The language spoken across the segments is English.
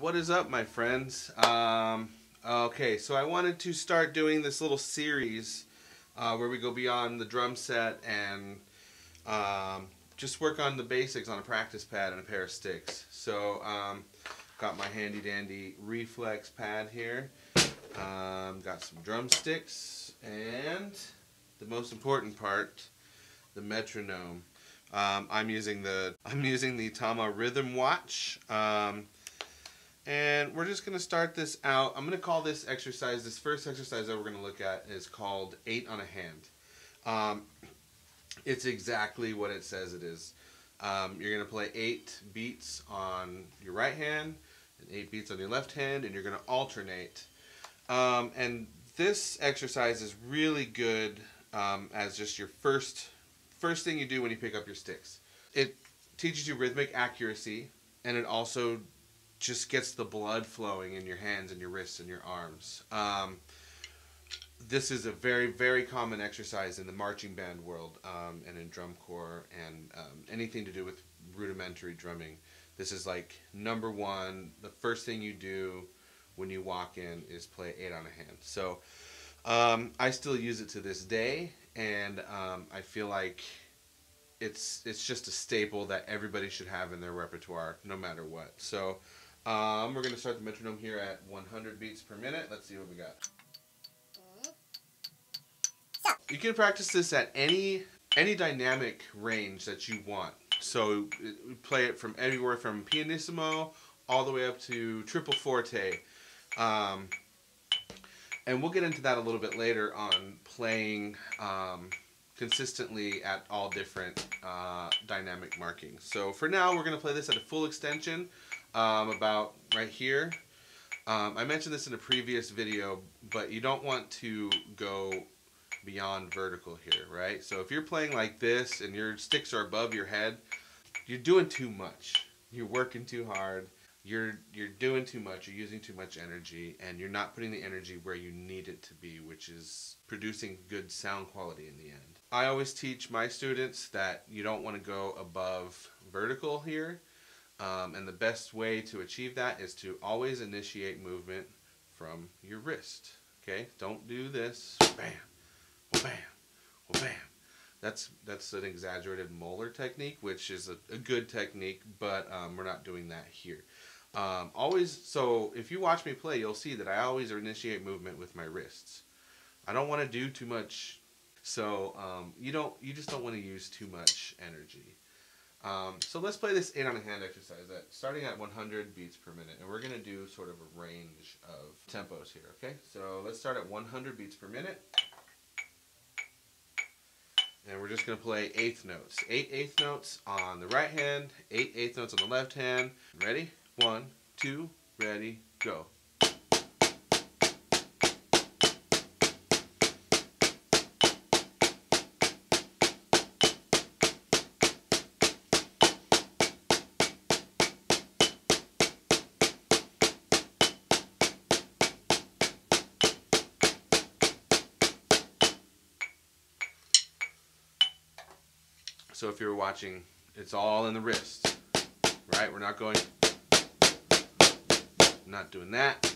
What is up, my friends? Okay, so I wanted to start doing this little series where we go beyond the drum set and just work on the basics on a practice pad and a pair of sticks. So got my handy dandy reflex pad here, got some drumsticks, and the most important part, the metronome. I'm using the Tama Rhythm Watch, and we're just going to start this out. I'm going to call this exercise, this first exercise that we're going to look at is called 8 on a Hand. It's exactly what it says it is. You're going to play 8 beats on your right hand and 8 beats on your left hand, and you're going to alternate. And this exercise is really good as just your first thing you do when you pick up your sticks. It teaches you rhythmic accuracy, and it also just gets the blood flowing in your hands and your wrists and your arms. This is a very, very common exercise in the marching band world and in drum corps and anything to do with rudimentary drumming. This is like #1. The first thing you do when you walk in is play 8 on a hand. So I still use it to this day, and I feel like it's just a staple that everybody should have in their repertoire, no matter what. So we're going to start the metronome here at 100 beats per minute. Let's see what we got. You can practice this at any dynamic range that you want. So play it from anywhere from pianissimo all the way up to triple forte. And we'll get into that a little bit later on playing consistently at all different dynamic markings. So for now, we're going to play this at a full extension, about right here. I mentioned this in a previous video, but you don't want to go beyond vertical here, right? So if you're playing like this and your sticks are above your head, you're doing too much. You're working too hard. You're doing too much, you're using too much energy, and you're not putting the energy where you need it to be, which is producing good sound quality in the end. I always teach my students that you don't want to go above vertical here, and the best way to achieve that is to always initiate movement from your wrist. Okay? Don't do this, bam, bam, bam. That's an exaggerated molar technique, which is a good technique, but we're not doing that here. So if you watch me play, you'll see that I always initiate movement with my wrists. I don't want to do too much, so you just don't want to use too much energy. So let's play this 8 on a hand exercise starting at 100 beats per minute, and we're going to do sort of a range of tempos here. Okay, so let's start at 100 beats per minute. And we're just going to play 8th notes. 8 8th notes on the right hand, 8 8th notes on the left hand. Ready? 1, 2, ready, go. So if you're watching, it's all in the wrist, right? We're not going, not doing that.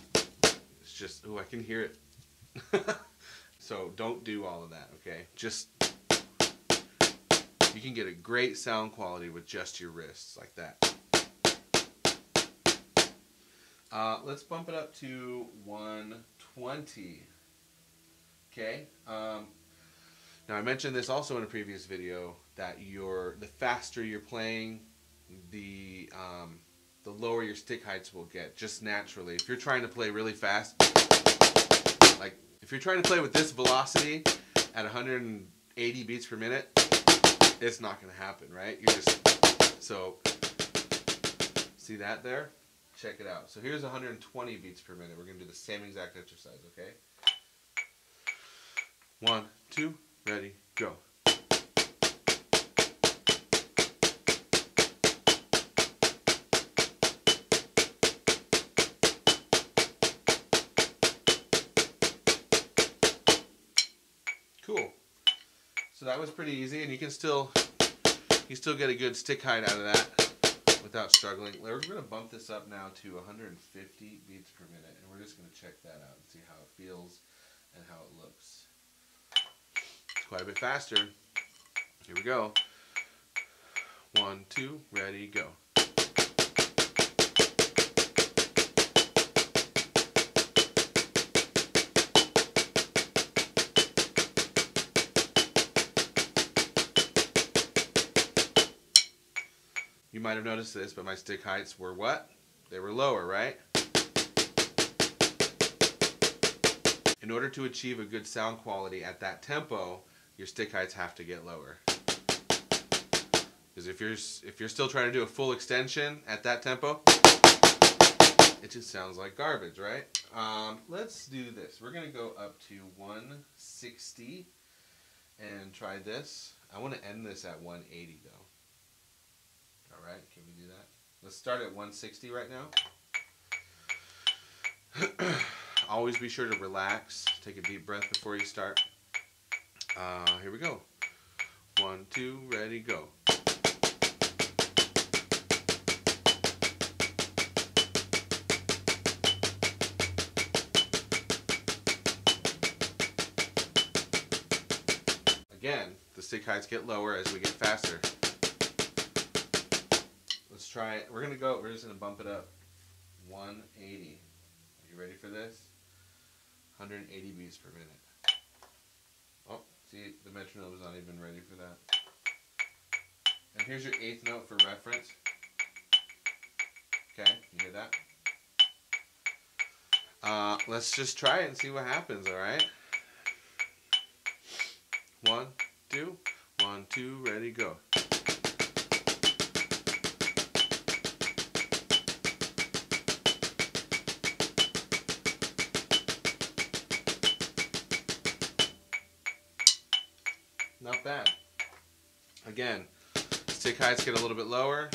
It's just, oh, I can hear it. So don't do all of that, okay? Just, you can get a great sound quality with just your wrists like that. Let's bump it up to 120, okay? Now I mentioned this also in a previous video that the faster you're playing, the lower your stick heights will get just naturally. If you're trying to play really fast, like if you're trying to play with this velocity at 180 beats per minute, it's not going to happen, right? You're just, so see that there? Check it out. So here's 120 beats per minute. We're going to do the same exact exercise, okay? 1, 2, ready, go. Cool. So that was pretty easy, and you still get a good stick height out of that without struggling. We're going to bump this up now to 150 beats per minute, and we're just going to check that out and see how it feels and how it looks. It's quite a bit faster. Here we go. 1, 2, ready, go. You might have noticed this, but my stick heights were what? They were lower, right? In order to achieve a good sound quality at that tempo, your stick heights have to get lower. Because if you're still trying to do a full extension at that tempo, it just sounds like garbage, right? Let's do this. We're going to go up to 160 and try this. I want to end this at 180 though. Alright, can we do that? Let's start at 160 right now. Always be sure to relax. Take a deep breath before you start. Here we go. 1, 2, ready, go. Again, the stick heights get lower as we get faster. Let's try it. We're just going to bump it up. 180. Are you ready for this? 180 beats per minute. Oh, see, the metronome is not even ready for that. And here's your 8th note for reference. Okay, you hear that? Let's just try it and see what happens, alright? 1, 2, 1, 2, ready, go. Not bad. Again, stick heights get a little bit lower,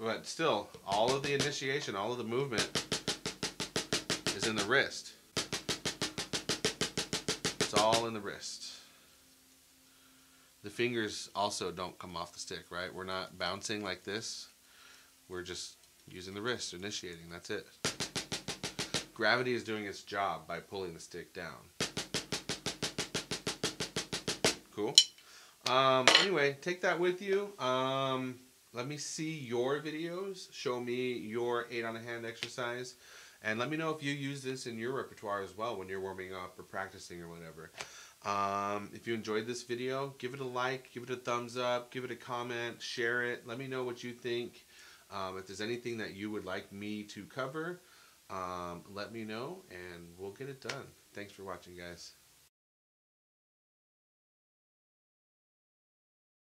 but still, all of the initiation, all of the movement is in the wrist. It's all in the wrist. The fingers also don't come off the stick, right? We're not bouncing like this. We're just using the wrist, initiating, that's it. Gravity is doing its job by pulling the stick down. Cool. Anyway, take that with you. Let me see your videos. Show me your 8 on a hand exercise. And let me know if you use this in your repertoire as well when you're warming up or practicing or whatever. If you enjoyed this video, give it a like, give it a thumbs up, give it a comment, share it. Let me know what you think. If there's anything that you would like me to cover, let me know and we'll get it done. Thanks for watching, guys.